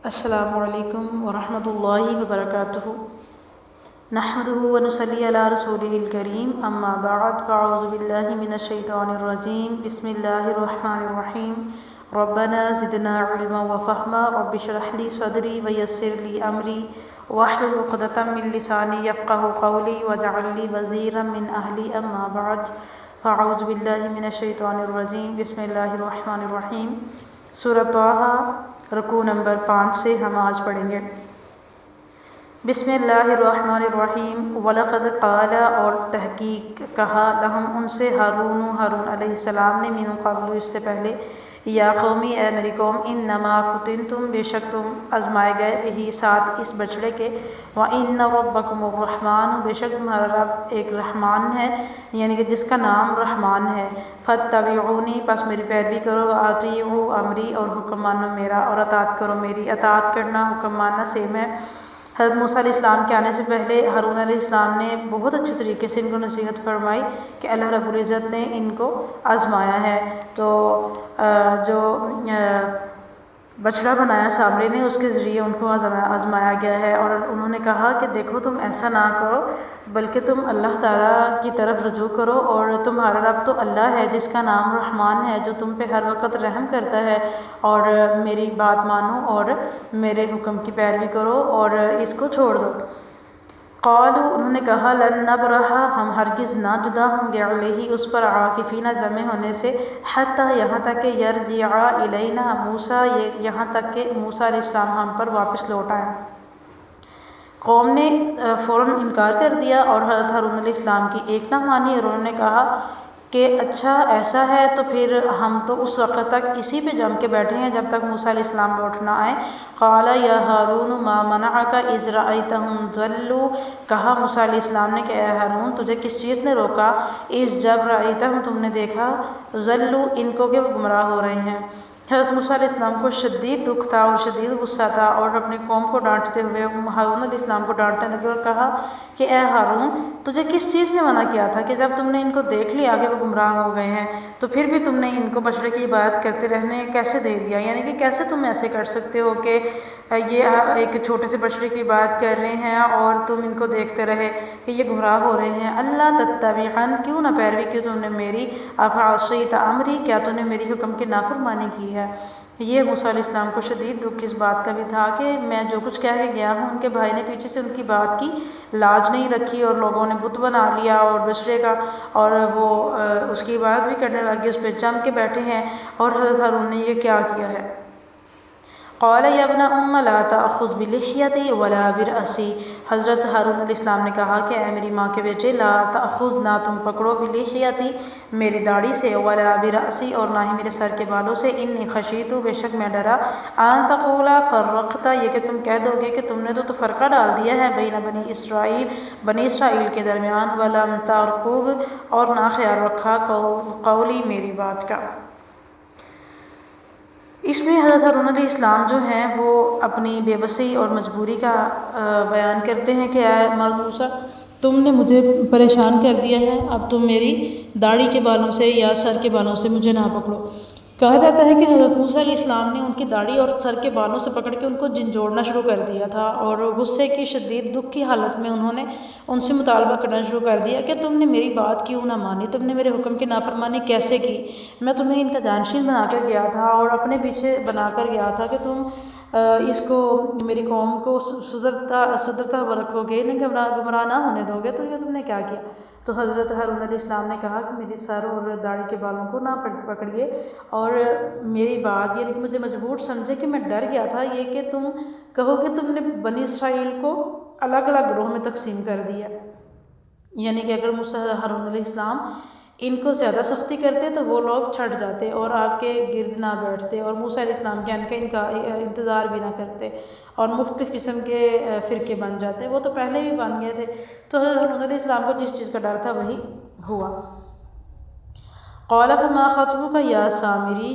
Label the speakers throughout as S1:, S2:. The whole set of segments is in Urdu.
S1: السلام علیکم ورحمۃ اللہ وبرکاتہ۔ نحمده ونصلی علی رسولہ الکریم، اما بعد فاعوذ باللہ من الشیطان الرجیم، بسم اللہ الرحمن الرحیم۔ ربنا زدنا علما وفہما، رب اشرح لی صدری ویسر لی امری واحلل عقدۃ من لسانی یفقہوا قولی واجعل لی وزیرا من اہلی، اما بعد فاعوذ باللہ من الشیطان الرجیم، بسم اللہ الرحمن الرحیم۔ سورۃ طٰہٰ رکوع نمبر 5 سے ہم آج پڑھیں گے۔ بسم اللہ الرحمن الرحیم۔ وَلَقَدْ قَالَ، اور تحقیق کہا، لَهُمْ ان سے، ہارون علیہ السلام نے، مِن قبل اس سے پہلے، یا قومی اے میری قوم، انما فتنتم، بے شک تم آزمائے گئے، بہی ساتھ اس بچڑے کے، وَإِنَّ رَبَّكُمُ الرَّحْمَٰنُ، بے شک تمہارا رب ایک رحمان ہے، یعنی کہ جس کا نام رحمان ہے، فَاتَّبِعُونِی، پس میری پیروی کرو، وَأَطِیعُوا أَمْرِی، اور حکم مانو میرا، اور اطاعت کرو میری۔ اطاعت کرنا، حکم ماننا سیم ہے۔ حضرت موسیٰ علیہ السلام کے آنے سے پہلے ہارون علیہ السلام نے بہت اچھے طریقے سے ان کو نصیحت فرمائی کہ اللہ رب العزت نے ان کو آزمایا ہے، تو جو بچڑا بنایا سامری نے، اس کے ذریعے ان کو آزمایا گیا ہے، اور انہوں نے کہا کہ دیکھو تم ایسا نہ کرو، بلکہ تم اللہ تعالیٰ کی طرف رجوع کرو، اور تمہارا رب تو اللہ ہے جس کا نام رحمان ہے، جو تم پہ ہر وقت رحم کرتا ہے، اور میری بات مانو اور میرے حکم کی پیروی کرو اور اس کو چھوڑ دو۔ قالوا، انہوں نے کہا، لن نبرح، ہم ہرگز نہ جدا ہوں گے، علیہ اس پر، عاکفین جمع ہونے سے، حتی یہاں تک کہ یرجع الینا موسیٰ، یہاں تک کہ موسیٰ علیہ السلام ہم پر واپس لوٹ آئیں۔ قوم نے فوراً انکار کر دیا اور حضرت ہارون علیہ السلام کی ایک نہ مانی، اور انہوں نے کہا کہ اچھا ایسا ہے تو پھر ہم تو اس وقت تک اسی پہ جم کے بیٹھے ہیں جب تک موسیٰ علیہ السلام لوٹ نہ آئیں۔ قال یا ہارون ما منعک اذ رأیتہم ضلوا، کہا موسیٰ علیہ السلام نے کہ اے ہارون، تجھے کس چیز نے روکا، اذ جب رأیتہم تم نے دیکھا، ضلوا ان کو کہ وہ گمراہ ہو رہے ہیں۔ حضرت موسیٰ علیہ السلام کو شدید دکھ تھا اور شدید غصہ تھا، اور اپنی قوم کو ڈانٹتے ہوئے ہارون علیہ السلام کو ڈانٹنے لگے اور کہا کہ اے ہارون، تجھے کس چیز نے منع کیا تھا کہ جب تم نے ان کو دیکھ لیا کہ وہ گمراہ ہو گئے ہیں تو پھر بھی تم نے ان کو بچڑے کی عبادت کرتے رہنے کیسے دے دیا، یعنی کہ کیسے تم ایسے کر سکتے ہو کہ یہ ایک چھوٹے سے بچڑے کی عبادت کر رہے ہیں اور تم ان کو دیکھتے رہے کہ یہ گمراہ ہو رہے ہیں۔ اللہ تتبعن، کیوں نہ پیروی کی تم نے میری، افعصیت امری، کیا تم نے میری حکم کی نافرمانی کی ہے۔ یہ موسیٰ علیہ السلام کو شدید دکھ اس بات کا بھی تھا کہ میں جو کچھ کہہ کے گیا ہوں، ان کے بھائی نے پیچھے سے ان کی بات کی لاج نہیں رکھی اور لوگوں نے بت بنا لیا اور بچڑے کا، اور وہ اس کی عبادت بھی کرنے لگے، اس پہ جم کے بیٹھے ہیں، اور حضرت ہارون نے یہ کیا کیا ہے۔ قال یا ابن ام لا تأخذ بلحیتی ولا برأسی، حضرت ہارون علیہ السلام نے کہا کہ اے میری ماں کے بیٹے، لا تأخذ، نہ تم پکڑو، بلحیتی میری داڑھی سے، ولا برأسی اور نہ ہی میرے سر کے بالوں سے، انی خشیت، بے شک میں ڈرا، ان تقولا فرقت، یہ کہ تم کہہ دو گے کہ تم نے تو تفرقہ ڈال دیا ہے، بین بنی اسرائیل، بنی اسرائیل کے درمیان، ولم ترقب، اور نہ خیال رکھا، قولی میری بات کا۔ اس میں حضرت ہارون علیہ السلام جو ہیں وہ اپنی بے بسی اور مجبوری کا بیان کرتے ہیں کہ اے موسیٰ، تم نے مجھے پریشان کر دیا ہے، اب تم میری داڑھی کے بالوں سے یا سر کے بالوں سے مجھے نہ پکڑو۔ کہا جاتا ہے کہ حضرت موسیٰ علیہ السلام نے ان کی داڑھی اور سر کے بالوں سے پکڑ کے ان کو جھنجھوڑنا شروع کر دیا تھا، اور غصے کی شدید دکھ کی حالت میں انہوں نے ان سے مطالبہ کرنا شروع کر دیا کہ تم نے میری بات کیوں نہ مانی، تم نے میرے حکم کی نافرمانی کیسے کی، میں تمہیں ان کا جانشین بنا کر گیا تھا اور اپنے پیچھے بنا کر گیا تھا کہ تم اس کو، میری قوم کو سدھرتا رکھو گے، انہیں گمراہ نہ ہونے دو گے، تو یہ تم نے کیا کیا۔ تو حضرت ہارون علیہ السلام نے کہا کہ میری سر اور داڑھی کے بالوں کو نہ پکڑیے، اور میری بات، یعنی کہ مجھے مجبور سمجھے کہ میں ڈر گیا تھا یہ کہ تم کہو کہ تم نے بنی اسرائیل کو الگ الگ گروہ میں تقسیم کر دیا، یعنی کہ اگر موسیٰ ہارون علیہ السلام ان کو زیادہ سختی کرتے تو وہ لوگ چھٹ جاتے اور آپ کے گرد نہ بیٹھتے، اور موسیٰ علیہ السلام کے آنے کا انتظار بھی نہ کرتے، اور مختلف قسم کے فرقے بن جاتے، وہ تو پہلے بھی بن گئے تھے۔ تو حضرت ہارون علیہ السلام کو جس چیز کا ڈر تھا وہی ہوا۔ قال فما خطبک یا سامری،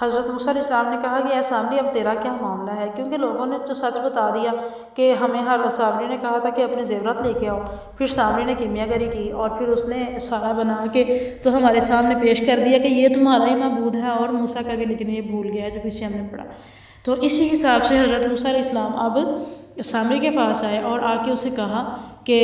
S1: حضرت موسیٰ علیہ السلام نے کہا کہ اے سامری، اب تیرا کیا معاملہ ہے، کیونکہ لوگوں نے تو سچ بتا دیا کہ ہمیں سامری نے کہا تھا کہ اپنے زیورات لے کے آؤ، پھر سامری نے کیمیا گری کی اور پھر اس نے سارا بنا کے تو ہمارے سامنے پیش کر دیا کہ یہ تمہارا ہی معبود ہے، اور موسیٰ کا کہ لیکن یہ بھول گیا ہے جو پیچھے ہم نے پڑھا۔ تو اسی حساب سے حضرت موسیٰ علیہ السلام اب سامری کے پاس آئے اور آ کے اسے کہا کہ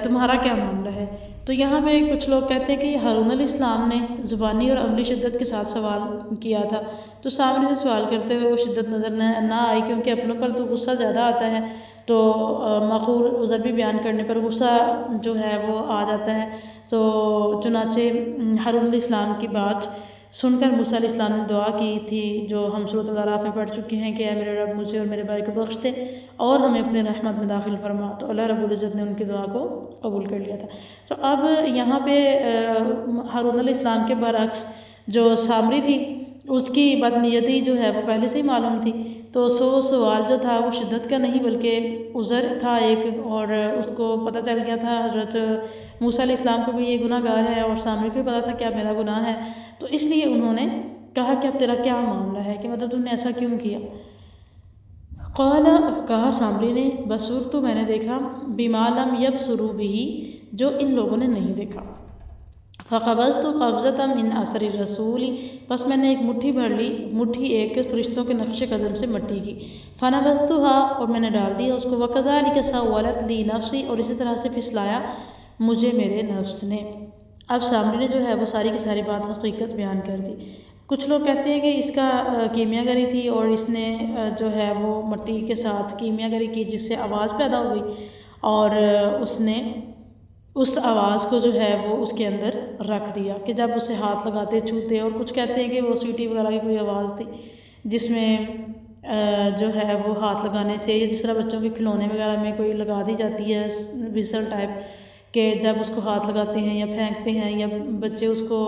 S1: تمہارا کیا معاملہ ہے؟ تو یہاں پہ کچھ لوگ کہتے ہیں کہ ہارون علیہ السلام نے زبانی اور عملی شدت کے ساتھ سوال کیا تھا، تو سامری سے سوال کرتے ہوئے وہ شدت نظر نہ آئی، کیونکہ اپنوں پر تو غصہ زیادہ آتا ہے، تو معقول عذر بھی بیان کرنے پر غصہ جو ہے وہ آ جاتا ہے۔ تو چنانچہ ہارون علیہ السلام کی بات سن کر موسیٰ علیہ السلام نے دعا کی تھی، جو ہم سورۃ الاعراف میں پڑھ چکے ہیں کہ اے میرے رب مجھے اور میرے بھائی کو بخش دے اور ہمیں اپنے رحمت میں داخل فرما، تو اللہ رب العزت نے ان کی دعا کو قبول کر لیا تھا۔ تو اب یہاں پہ ہارون علیہ السلام کے برعکس جو سامری تھی اس کی بدنیتی جو ہے وہ پہلے سے ہی معلوم تھی، تو سوال جو تھا وہ شدت کا نہیں بلکہ عذر تھا ایک، اور اس کو پتہ چل گیا تھا حضرت موسیٰ علیہ السلام کو بھی یہ گناہ گار ہے اور سامری کو بھی پتہ تھا کیا میرا گناہ ہے، تو اس لیے انہوں نے کہا کہ اب تیرا کیا معاملہ ہے، کہ مطلب تم نے ایسا کیوں کیا؟ قال، کہا سامری نے، بصرت، تو میں نے دیکھا، بما لم یبصروا بہ، جو ان لوگوں نے نہیں دیکھا، فقبضت قبضۃ من اثر الرسول، بس میں نے ایک مٹھی بھر لی، مٹھی ایک فرشتوں کے نقش قدم سے مٹی کی، فنبذتها، اور میں نے ڈال دیا اس کو، وکذلک سولت لی نفسی، اور اسی طرح سے پھسلایا مجھے میرے نفس نے۔ اب سامری نے جو ہے وہ ساری کی ساری بات حقیقت بیان کر دی۔ کچھ لوگ کہتے ہیں کہ اس کا کیمیا گری تھی اور اس نے جو ہے وہ مٹی کے ساتھ کیمیا گری کی جس سے آواز پیدا ہو گئی، اور اس نے اس آواز کو جو ہے وہ اس کے اندر رکھ دیا کہ جب اسے ہاتھ لگاتے چھوتے، اور کچھ کہتے ہیں کہ وہ سیٹی وغیرہ کی کوئی آواز تھی جس میں جو ہے وہ ہاتھ لگانے سے، یا جس طرح بچوں کے کھلونے وغیرہ میں کوئی لگا دی جاتی ہے ویسل ٹائپ، کہ جب اس کو ہاتھ لگاتے ہیں یا پھینکتے ہیں یا بچے اس کو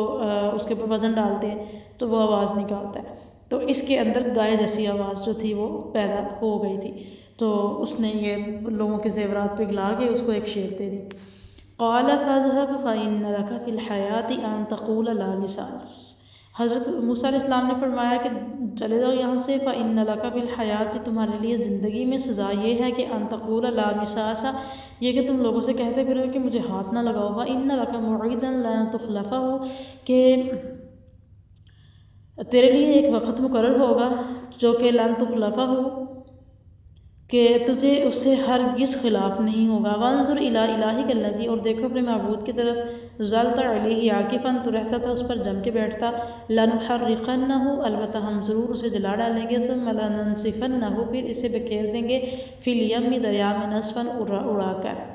S1: اس کے اوپر وزن ڈالتے ہیں تو وہ آواز نکالتا ہے، تو اس کے اندر گائے جیسی آواز جو تھی وہ پیدا ہو گئی تھی، تو اس نے یہ لوگوں کے زیورات پہ گلا کے اس کو ایک شیپ دے دی۔ قال فاذهب فإن لك في الحياة أن تقول لا مساس، حضرت موسیٰ علیہ السلام نے فرمایا کہ چلے جاؤ یہاں سے، فإن لك في الحياة، تمہارے لیے زندگی میں سزا یہ ہے کہ أن تقول لا مساس، یہ کہ تم لوگوں سے کہتے پھرو کہ مجھے ہاتھ نہ لگاؤ، وإن لك موعدا لن تخلفه، کہ تیرے لیے ایک وقت مقرر ہوگا جو کہ لن تخلفہ، کہ تجھے اس سے ہرگز خلاف نہیں ہوگا، وانظر الی الہک الذی، اور دیکھو اپنے معبود کی طرف، ظلت علیہ عاکفا، تو رہتا تھا اس پر جم کے بیٹھتا، لنحرقنہ، البتہ ہم ضرور اسے جلا ڈالیں گے، ثم لننسفنہ، پھر اسے بکھیر دیں گے، فی الیم، دریا میں، نسفا، اڑا کر۔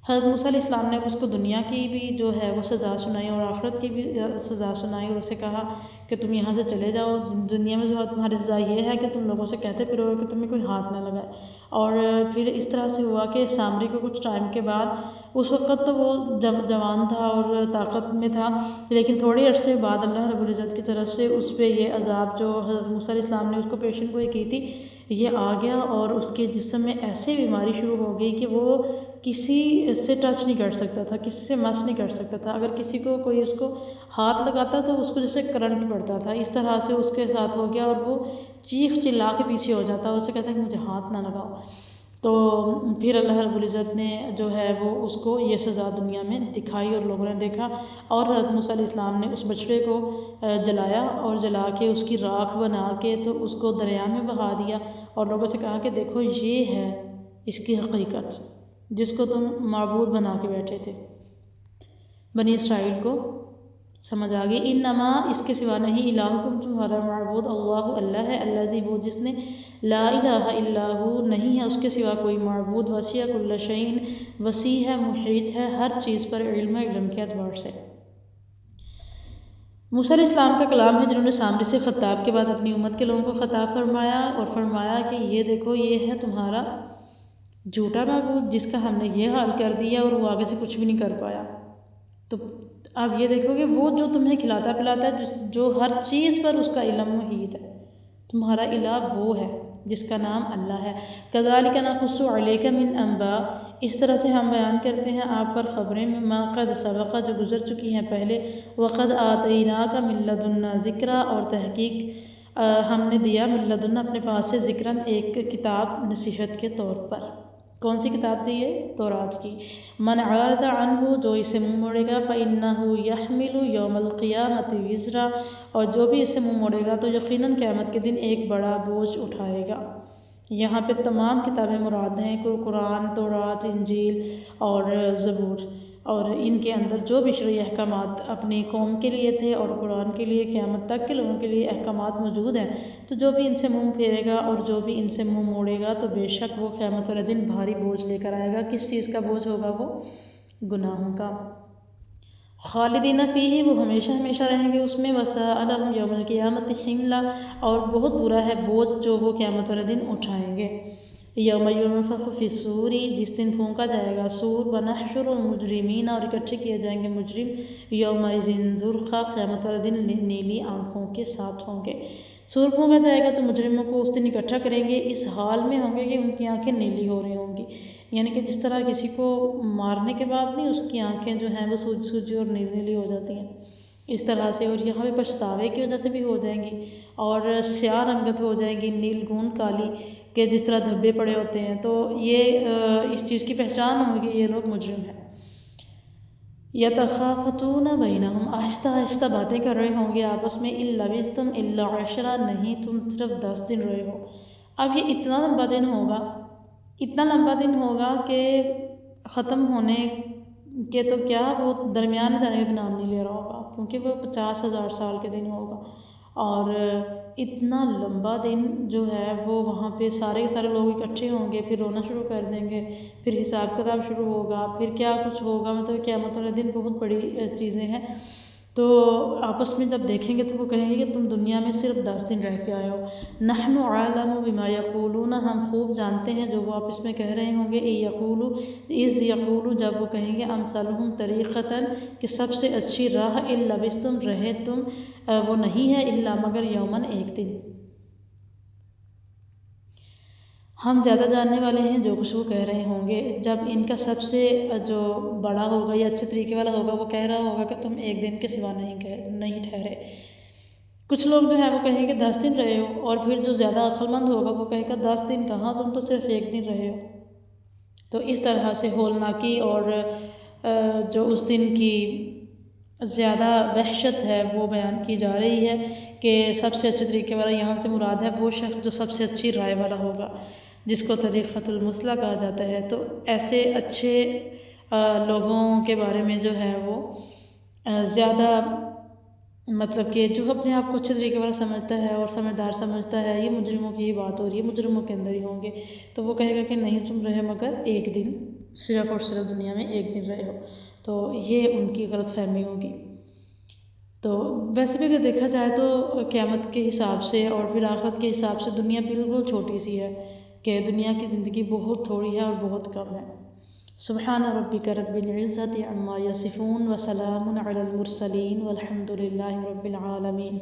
S1: حضرت موسیٰ علیہ السلام نے اس کو دنیا کی بھی جو ہے وہ سزا سنائی اور آخرت کی بھی سزا سنائی، اور اسے کہا کہ تم یہاں سے چلے جاؤ، دنیا میں جو تمہاری سزا یہ ہے کہ تم لوگوں سے کہتے پھرو کہ تمہیں کوئی ہاتھ نہ لگائے۔ اور پھر اس طرح سے ہوا کہ سامری کو کچھ ٹائم کے بعد، اس وقت تو وہ جوان تھا اور طاقت میں تھا، لیکن تھوڑے عرصے بعد اللہ رب العزت کی طرف سے اس پہ یہ عذاب جو حضرت موسیٰ علیہ السلام نے اس کو پیشن گوئی کی تھی یہ آ گیا، اور اس کے جسم میں ایسے بیماری شروع ہو گئی کہ وہ کسی سے ٹچ نہیں کر سکتا تھا، کسی سے مس نہیں کر سکتا تھا، اگر کسی کو کوئی اس کو ہاتھ لگاتا تو اس کو جیسے کرنٹ پڑتا تھا، اس طرح سے اس کے ساتھ ہو گیا، اور وہ چیخ چلا کے پیچھے ہو جاتا اور اسے کہتا ہے کہ مجھے ہاتھ نہ لگاؤ۔ تو پھر اللہ رب العزت نے جو ہے وہ اس کو یہ سزا دنیا میں دکھائی اور لوگوں نے دیکھا، اور حضرت موسیٰ علیہ السلام نے اس بچڑے کو جلایا، اور جلا کے اس کی راکھ بنا کے تو اس کو دریا میں بہا دیا، اور لوگوں سے کہا کہ دیکھو یہ ہے اس کی حقیقت جس کو تم معبود بنا کے بیٹھے تھے۔ بنی اسرائیل کو سمجھ آ گئی۔ انما، اس کے سوا نہیں، الہکم، تمہارا معبود، اللہ، اللہ ہے، الذی، وہ جس نے، لا الہ الا ہو، نہیں ہے اس کے سوا کوئی معبود، وسیع کل شیء، وسیع ہے، محیط ہے ہر چیز پر، علم کے اعتبار سے۔ موسیٰ علیہ السلام کا کلام ہے جنہوں نے سامری سے خطاب کے بعد اپنی امت کے لوگوں کو خطاب فرمایا، اور فرمایا کہ یہ دیکھو یہ ہے تمہارا جھوٹا معبود جس کا ہم نے یہ حال کر دیا اور وہ آگے سے کچھ بھی نہیں کر پایا۔ تو اب یہ دیکھو کہ وہ جو تمہیں کھلاتا پلاتا ہے، جو ہر چیز پر اس کا علم محیط ہے، تمہارا الہ وہ ہے جس کا نام اللہ ہے۔ کذالک نقص علیک من انباء، اس طرح سے ہم بیان کرتے ہیں آپ پر خبریں، ما قد سبق، جو گزر چکی ہیں پہلے، وقد آتیناک من لدنا ذکرا، اور تحقیق ہم نے دیا من لدنا، اپنے پاس سے، ذکراً، ایک کتاب، نصیحت کے طور پر۔ کون سی کتاب تھی یہ؟ تورات کی۔ من عارض عنہ، جو اسے منہ موڑے گا، فإنہ یحمل یوم القیامۃ وزرا، اور جو بھی اسے منہ موڑے گا تو یقیناً قیامت کے دن ایک بڑا بوجھ اٹھائے گا۔ یہاں پہ تمام کتابیں مراد ہیں، قرآن، تورات، انجیل اور زبور، اور ان کے اندر جو بھی شرعی احکامات اپنی قوم کے لیے تھے اور قرآن کے لیے قیامت تک کے لوگوں کے لیے احکامات موجود ہیں، تو جو بھی ان سے منہ پھیرے گا اور جو بھی ان سے منہ موڑے گا تو بے شک وہ قیامت والے دن بھاری بوجھ لے کر آئے گا۔ کس چیز کا بوجھ ہوگا؟ وہ گناہوں کا۔ خالدین فیہ، وہ ہمیشہ ہمیشہ رہیں گے اس میں۔ وساء لہم یوم القیامۃ حملا، اور بہت برا ہے بوجھ جو وہ قیامت والے دن اٹھائیں گے۔ یوم ینفخ فی الصور، جس دن پھونکا جائے گا سور، ونحشر المجرمین، اور اکٹھے کیے جائیں گے مجرم، یومئذ زرقا، قیامت والے دن نیلی آنکھوں کے ساتھ ہوں گے۔ سور پھونکا جائے گا تو مجرموں کو اس دن اکٹھا کریں گے، اس حال میں ہوں گے کہ ان کی آنکھیں نیلی ہو رہی ہوں گی، یعنی کہ جس طرح کسی کو مارنے کے بعد نہیں اس کی آنکھیں جو ہیں وہ سوج سوجی اور نیلی نیلی ہو جاتی ہیں، اس طرح سے۔ اور یہاں پہ پچھتاوے کی وجہ سے بھی ہو جائیں گی، اور سیاہ رنگت ہو جائیں گی، نیل گون کالی، کہ جس طرح دھبے پڑے ہوتے ہیں، تو یہ اس چیز کی پہچان ہوگی یہ لوگ مجرم ہیں۔ یتخافتون بینہم، آہستہ آہستہ باتیں کر رہے ہوں گے آپس میں، ان لبثتم الا عشرا، نہیں تم صرف 10 دن رہے ہو۔ اب یہ اتنا لمبا دن ہوگا، اتنا لمبا دن ہوگا کہ ختم ہونے کے تو کیا وہ درمیان میں جانے کا بھی نام نہیں لے رہا ہوگا، کیونکہ وہ 50,000 سال کے دن ہوگا، اور اتنا لمبا دن جو ہے وہ وہاں پہ سارے کے سارے لوگ اکٹھے ہوں گے، پھر رونا شروع کر دیں گے، پھر حساب کتاب شروع ہوگا، پھر کیا کچھ ہوگا، مطلب قیامت والے دن بہت بڑی چیزیں ہیں۔ تو آپس میں جب دیکھیں گے تو وہ کہیں گے کہ تم دنیا میں صرف 10 دن رہ کے آئے ہو۔ نحن اعلم بما یقولون، ہم خوب جانتے ہیں جو وہ آپس میں کہہ رہے ہوں گے، اذ یقولو، جب وہ کہیں گے، امثلہم طریقتاً، کہ سب سے اچھی راہ، ان لبثتم، رہے تم، وہ نہیں ہے، الا مگر یومن، ایک دن۔ ہم زیادہ جاننے والے ہیں جو کچھ وہ کہہ رہے ہوں گے۔ جب ان کا سب سے جو بڑا ہوگا یا اچھے طریقے والا ہوگا وہ کہہ رہا ہوگا کہ تم ایک دن کے سوا نہیں ٹھہرے۔ کچھ لوگ جو ہے وہ کہیں گے 10 دن رہے ہو، اور پھر جو زیادہ عقل مند ہوگا وہ کہے گا 10 دن کہاں، تم تو صرف ایک دن رہے ہو۔ تو اس طرح سے ہولناکی اور جو اس دن کی زیادہ وحشت ہے وہ بیان کی جا رہی ہے، کہ سب سے اچھے طریقے والا یہاں سے مراد ہے وہ شخص جو سب سے اچھی رائے والا ہوگا، جس کو طریقۃ المثلیٰ کہا جاتا ہے۔ تو ایسے اچھے لوگوں کے بارے میں جو ہے وہ زیادہ، مطلب کہ جو اپنے آپ کو اچھے طریقے والا سمجھتا ہے اور سمجھدار سمجھتا ہے، یہ مجرموں کی ہی بات ہو رہی ہے، مجرموں کے اندر ہی ہوں گے، تو وہ کہے گا کہ نہیں تم رہے مگر ایک دن، صرف اور صرف دنیا میں ایک دن رہے ہو۔ تو یہ ان کی غلط فہمی ہوگی۔ تو ویسے بھی اگر دیکھا جائے تو قیامت کے حساب سے اور پھر آخرت کے حساب سے دنیا بالکل چھوٹی سی ہے، کہ دنیا کی زندگی بہت تھوڑی ہے اور بہت کم ہے۔ سبحان ربک رب العزت عما یصفون، وسلام علی المرسلین، والحمد للہ رب العالمین۔